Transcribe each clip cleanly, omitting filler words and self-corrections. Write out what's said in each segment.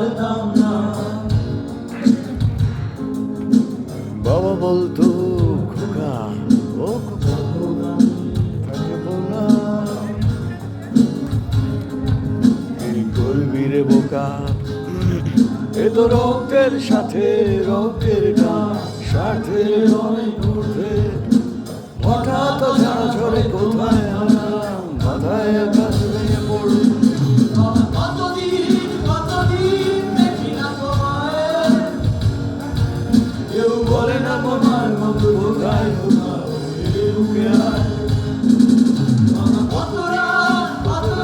পারতাম না। বাবা বলতো খোকা, ও খোকা থাকবো না, কি করবি রে বোকা, এ তো রক্তের সাথে রক্তের গান, সাথে অনেক ঊর্ধ্বে, হঠাৎ ঝাড়া ঝরে কোথায় আনাম, মাথায় আকাশ ভেঙে পড়ল। কতদিন দেখি না তোমায়, কেউ বলে না তোমার মতো কোথায় কোথাও বুকে আয়। কত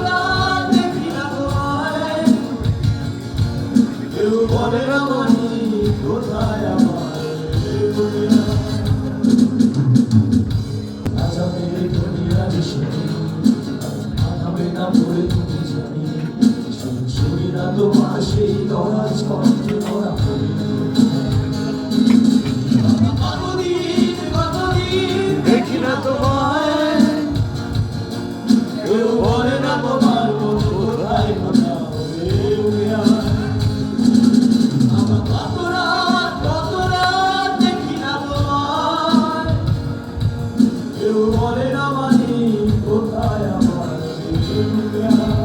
রাত দেখি না তোমায়, কেউ বলে না তুমি কোথায় আমার বুকে আয়। আজামের দুনিয়া শুনি, আগামে না পড়ে তুমি জানি, শুনি না তোমার সেই দরাজ কণ্ঠে ধরা পড়ি। কতদিন দেখি না তোমায়, কেউ বলে না তোমার মতো কোথায় কোথাও বুকে আয়। আমার কত রাত দেখি না তোমায়, কেউ বলে না মানি কোথায় আমার বুকে আয়।